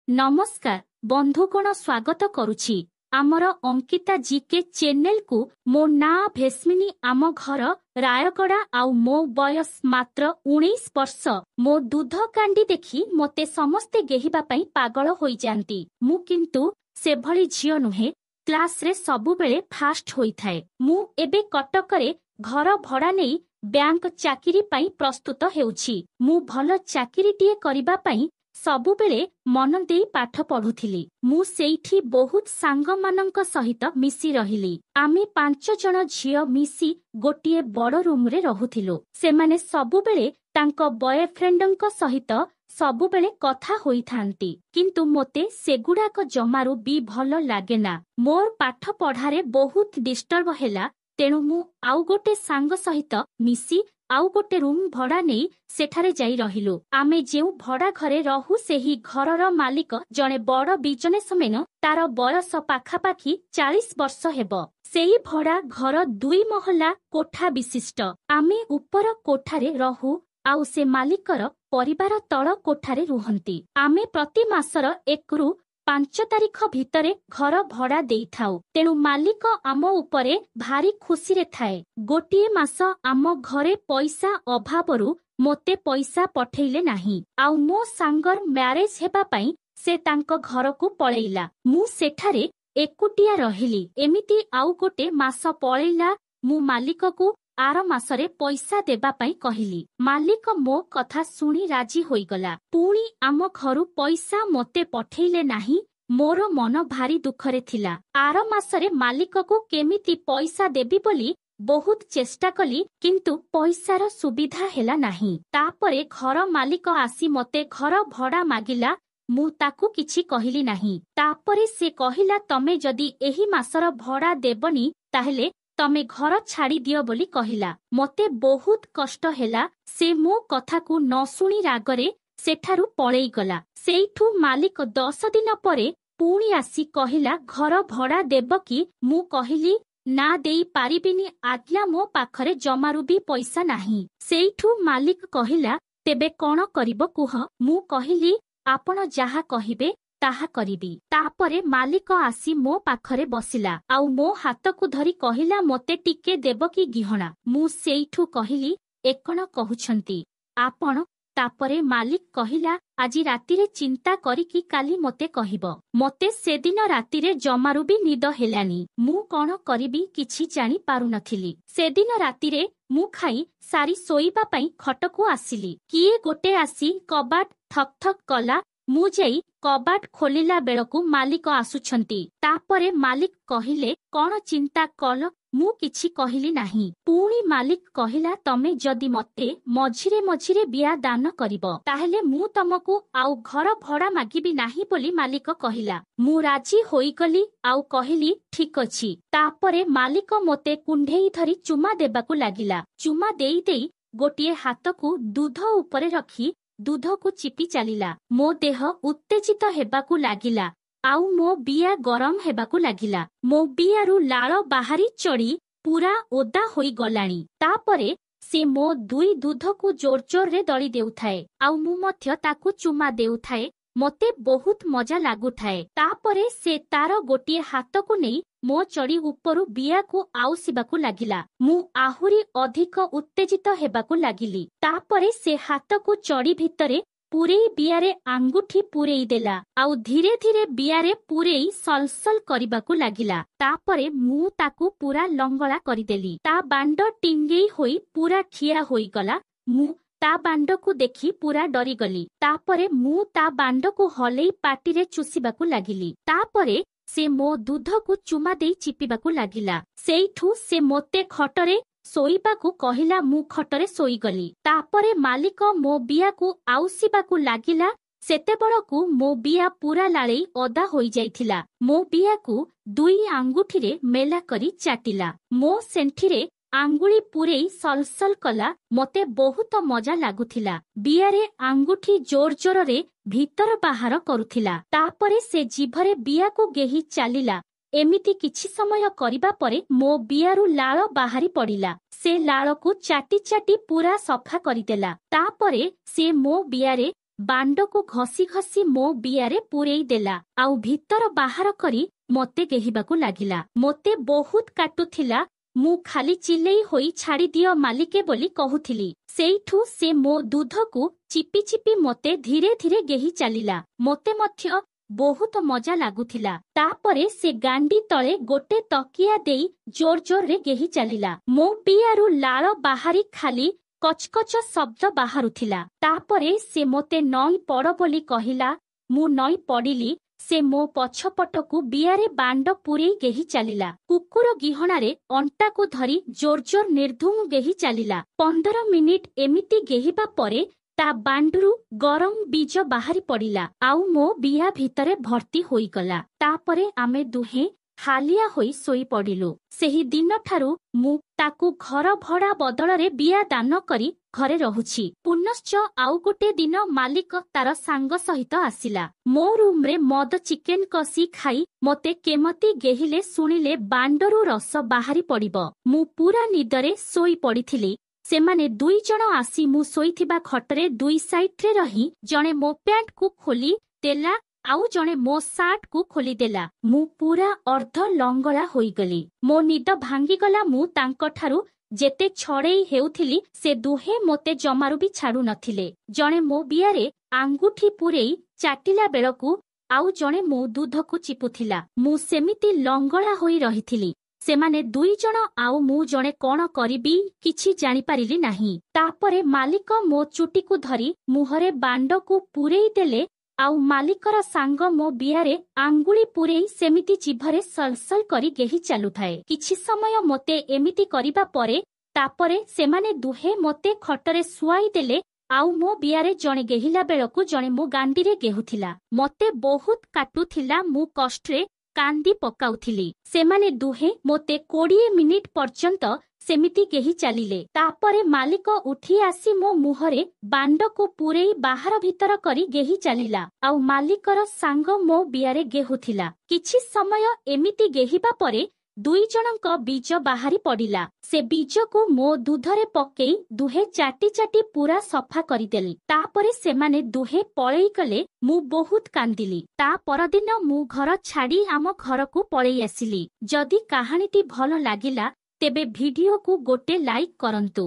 नमस्कार बंधुगण स्वागत करुछि आमर अंकिता जीके चैनल को मो ना भेस्मिनी आम घर रायगड़ा आउ मो बयस मात्र 19 वर्ष मो दूध कांडी देखि मते समस्ते गेहिबा पई पागल होई जानती मु किंतु से भली झियो नुहे क्लास रे सबु बेले फास्ट होई थाए मु एबे कटक रे घर भड़ा नेई बैंक चाकिरी पई प्रस्तुत हेउछि मु भल चाकिरीटिए करिबा पई सबुबेले मन देई पाठ पढ़ुथिली मु सेठी बहुत सांग मानंक सहित मिसी रहिली आमे 5 जण झियो मिसी गोटिए बड़ रूम रे रहुथिलो सेमाने सबुबेले तांको बॉयफ्रेंडंक सहित सबुबेले कथा होई थांती किंतु मोते सेगुडाक जमारू बी भल लागेना मोर पाठ पढ़ारे बहुत डिस्टर्ब हेला तेणु मु आउ गोटे सांग सहित मिसी आउ गोटे रूम भड़ा नहीं सेठारे जाई रहिलु आमे जेउ भड़ा घरे रहु सेही घरर मालिक जणे बड़ बिजनेस मेन तार बयस पाखापाखी 40 वर्ष हेब सेही भड़ा घर 2 महला कोठा विशिष्ट आमे ऊपर कोठारे रहु आउ से मालिकर परिवार तळ कोठारे रुहंती आमे प्रति मासर 1 रु 5 तारिख भितरे घर भड़ा देई थाउ तेणु मालिक आम उपरे भारी खुशी रे थाए गोटिए मास आम घरे पैसा अभावरु मोते पैसा पठेइले नाही आउ मो सांगर मैरेज हेबा पई से तांको घरकू पळेइला मु सेठारे एकुटिया रहिली एमिति आउ गोटे मास पळेइला मु मालिक को आर मासरे पैसा देबा पई कहिली मालिक मो कथा सुनी राजी होईगला पुणी आम घरु पैसा मोते पठेइले नाही मोर मन भारी दुखरे थिला आर मासरे मालिक को केमिति पैसा देबी बोली बहुत चेष्टा कली किंतु पैसार सुविधा हेला नाही तापरे घर मालिक आसी मते घर भड़ा मागिला मु ताकू किछि कहिली नाही तापरे से कहिला तमे जदी एही मासर भड़ा देबनी ताहेले तमे घर छाड़ी दियो बोली कहिला मते बहुत कष्ट हेला से मो कथा को न सुनी रागरे सेठारु पळेई गला सेइठु मालिक 10 दिन परे पुणी आसी कहिला घर भड़ा देब कि मु कहिली ना देई पारिबिनी आज्ञा मो पाखरे जमारू भी पैसा नाही सेइठु मालिक कहिला तेबे कोन करिबो कुह मु कहिली आपण जाहा कहिबे ताहा करिबी तापरे मालिक आसी मो पाखरे बसिला आउ मो हाथ को धरी कहिला मोते टिके देब कि गिहणा मु सेइठु कहिली एकण कहुछंती आपण तापरे मालिक कहिला आजी रातिरे चिंता करिकी काली मोते कहिबो मोते सेदिन रातिरे जमारू भी निद हेलानी मु कोन करिबी किछि जानि पारु नथिली सेदिन रातिरे मु खाई सारी सोईबा पई खटकू आसिली किए गोटे आसी कबाट ठक ठक कला मु जाई कबाट खोलिला बेलकू मालिक आसुछंती तापरे मालिक कहिले कोन चिंता कल मु किछि कहिली नाही पुणी मालिक कहिला तमे जदी मते मझिरे मझिरे बिया दान करिवो ताहेले मु तमको आउ घर भड़ा मागिबी नाही बोली मालिक कहिला मु राजी होई गली आउ कहिली ठीक अछि तापरे मालिक मोते कुंढेई धरी चुमा देबाकू लागिला चुमा देई देई गोटिए हाथ को दूध ऊपरे रखी दूध को चिपी चलिला मो देह उत्तेजित हेबाकू लागिला आउ मो बिया गरम हेबाकू लागिला मो बियारू लाळ बाहारी चढ़ी पूरा ओदा होई गलाणी तापरे से मो 2 दूध को जोर जोर रे दली देउथाए आउ मु मध्य ताकू चुमा देउथाए मोते बहुत मजा लागुथाए तापरे से तार गोटिए हाथ को नहीं मो चढ़ी उपरु बिया को आउसिबाकू लागिला मु आहुरी अधिक उत्तेजित हेबाकू लागिली तापरे से हाथ को चढ़ी भितरे पुरेई बियारे आंगुठी पुरेई देला आउ धीरे धीरे बियारे पुरेई सलसल करिबाकू लागिला तापरे मु ताकू पूरा लंगला करिदेली ता बांड टिंगेई होई पूरा ठिया होई गला मु ता बांड को देखी पूरा डरी गली तापरे मु ता बांड को हलेई पाटिरे चुसीबाकू लागिली तापरे से मो दूध को चुमा देई चिपिबाकू लागिला सेइठु से मोते खटरे सोईबाकू कहिला मु खटरे सोई गली तापरे मालिक मो बिया को आउसिबाकू लागिला सेतेबळकू मो बिया पूरा लाळेई ओदा होई जाइथिला मो बिया को 2 आंगुठीरे मेला करी चाटिला मो सेंठीरे आंगुली पुरेई सलसल कला मते बहुत मजा लागुथिला बियारे आंगुठी जोर जोर रे भीतर बाहर करुथिला तापरे से जीभरे बिया को गेही चालिला एमिति किछि समय करिबा परे मो बियारू लाळ बाहारी पड़िला से लाळ को चाटी चाटी पूरा सफा करिदेला तापरे से मो बियारे ବାଣ୍ଡକୁ ଘଷି ଘଷି ମୋ ବିଆରେ ପୂରେଇ ଦେଲା ଆଉ ଭିତର ବାହାର କରି ମୋତେ ଗେହିବାକୁ ଲାଗିଲା। ମୋତେ ବହୁତ କାଟୁଥିଲା। ମୁଁ ଖାଲି ଚିଲେଇ ହୋଇ ଛାଡ଼ିଦିଅ ମାଲିକେ ବୋଲି କହୁଥିଲି। ସେଇଠୁ ସେ ମୋ ଦୁଧକୁ ଚିପି ଚିପି ମୋତେ ଧୀରେ ଧୀରେ ଗେହି ଚାଲିଲା। ମୋତେ ମଧ୍ୟ ବହୁତ ମଜା ଲାଗୁଥିଲା। ତାପରେ ସେ ଗାଣ୍ଡି ତଳେ ଗୋଟେ ତକିଆ ଦେଇ ଜୋର ଜୋରରେ ଗେହି ଚାଲିଲା। ମୋ ପିଆରୁ ଲାଳ ବାହାରି ଖାଲି କଚକଚ ଶବ୍ଦ ବାହାରୁଥିଲା। ତାପରେ ସେ ମୋତେ ନଇଁ ପଡ଼ ବୋଲି କହିଲା। ମୁଁ ନଇଁ ପଡ଼ିଲି। ସେ ମୋ ପଛପଟକୁ ବିଆରେ ବାଣ୍ଡ ପୂରେଇ ଗେହି ଚାଲିଲା। କୁକୁର ଗିହଣାରେ ଅଣ୍ଟାକୁ ଧରି ଜୋର ଜୋର ନିର୍ଧୁମ ଗେହି ଚାଲିଲା। 15 ମିନିଟ୍ ଏମିତି ଗେହିବା ପରେ ତା ବାଣ୍ଡରୁ ଗରମ ବୀଜ ବାହାରି ପଡ଼ିଲା ଆଉ ମୋ ବିଆ ଭିତରେ ଭର୍ତ୍ତି ହୋଇଗଲା। ତାପରେ ଆମେ ଦୁହେଁ ହାଲିଆ ହୋଇ ଶୋଇ ପଡ଼ିଲୁ। ସେହି ଦିନଠାରୁ ମୁଁ ତାକୁ ଘର ଭଡ଼ା ବଦଳରେ ବିଆ ଦାନ କରି ଘରେ ରହୁଛି। ପୁନଶ୍ଚ ଆଉ ଗୋଟେ ଦିନ ମାଲିକ ତାର ସାଙ୍ଗ ସହିତ ଆସିଲା। ମୋ ରୁମରେ ମଦ ଚିକେନ କଷି ଖାଇ ମୋତେ କେମତି ଗେହିଲେ ଶୁଣିଲେ ବାଣ୍ଡରୁ ରସ ବାହାରି ପଡ଼ିବ। ମୁଁ ପୁରା ନିଦରେ ଶୋଇ ପଡ଼ିଥିଲି। ସେମାନେ 2 ଜଣ ଆସି ମୁଁ ଶୋଇଥିବା ଖଟରେ 2 ସାଇଡ୍ରେ ରହି ଜଣେ ମୋ ପ୍ୟାଣ୍ଟକୁ ଖୋଲି ଦେଲା ଆଉ ଜଣେ ମୋ ସାର୍ଟକୁ ଖୋଲିଦେଲା। ମୁଁ ପୁରା ଅର୍ଦ୍ଧ ଲଙ୍ଗଳା ହୋଇଗଲି। ମୋ ନିଦ ଭାଙ୍ଗିଗଲା। ମୁଁ ତାଙ୍କଠାରୁ ଯେତେ ଛଡ଼େଇ ହେଉଥିଲି ସେ ଦୁହେଁ ମୋତେ ଜମାରୁ ବି ଛାଡ଼ୁ ନଥିଲେ। ଜଣେ ମୋ ବିଆରେ ଆଙ୍ଗୁଠି ପୂରେଇ ଚାଟିଲା ବେଳକୁ ଆଉ ଜଣେ ମୋ ଦୁଧକୁ ଚିପୁଥିଲା। ମୁଁ ସେମିତି ଲଙ୍ଗଳା ହୋଇ ରହିଥିଲି। ସେମାନେ 2 ଜଣ ଆଉ ମୁଁ ଜଣେ କଣ କରିବି କିଛି ଜାଣିପାରିଲି ନାହିଁ। ତାପରେ ମାଲିକ ମୋ ଚୁଟିକୁ ଧରି ମୁହଁରେ ବାଣ୍ଡକୁ ପୂରେଇ ଦେଲେ ଆଉ ମାଲିକର ସାଙ୍ଗ ମୋ ବିଆରେ ଆଙ୍ଗୁଳି ପୂରେଇ ସେମିତି ଜିଭରେ ସଲସଲ କରି ଗେହି ଚାଲୁଥାଏ। କିଛି ସମୟ ମୋତେ ଏମିତି କରିବା ପରେ ତାପରେ ସେମାନେ ଦୁହେଁ ମୋତେ ଖଟରେ ଶୁଆଇ ଦେଲେ ଆଉ ମୋ ବିଆରେ ଜଣେ ଗେହିଲା ବେଳକୁ ଜଣେ ମୋ ଗାଣ୍ଡିରେ ଗେହୁଥିଲା। ମୋତେ ବହୁତ କାଟୁଥିଲା। ମୁଁ କଷ୍ଟରେ କାନ୍ଦି ପକାଉଥିଲି। ସେମାନେ ଦୁହେଁ ମୋତେ 20 ମିନିଟ୍ ପର୍ଯ୍ୟନ୍ତ ସେମିତି ଗେହି ଚାଲିଲେ। ତାପରେ ମାଲିକ ଉଠି ଆସି ମୋ ମୁହଁରେ ବାଣ୍ଡକୁ ପୂରେଇ ବାହାର ଭିତର କରି ଗେହି ଚାଲିଲା ଆଉ ମାଲିକର ସାଙ୍ଗ ମୋ ବିଆରେ ଗେହୁଥିଲା। କିଛି ସମୟ ଏମିତି ଗେହିବା ପରେ 2 ଜଣଙ୍କ ବୀଜ ବାହାରି ପଡ଼ିଲା। ସେ ବୀଜକୁ ମୋ ଦୁଧରେ ପକେଇ ଦୁହେଁ ଚାଟି ଚାଟି ପୁରା ସଫା କରିଦେଲି। ତାପରେ ସେମାନେ ଦୁହେଁ ପଳେଇ ଗଲେ। ମୁଁ ବହୁତ କାନ୍ଦିଲି। ତା ପରଦିନ ମୁଁ ଘର ଛାଡ଼ି ଆମ ଘରକୁ ପଳେଇ ଆସିଲି। ଯଦି କାହାଣୀଟି ଭଲ ଲାଗିଲା ତେବେ ଭିଡିଓକୁ ଗୋଟେ ଲାଇକ୍ କରନ୍ତୁ।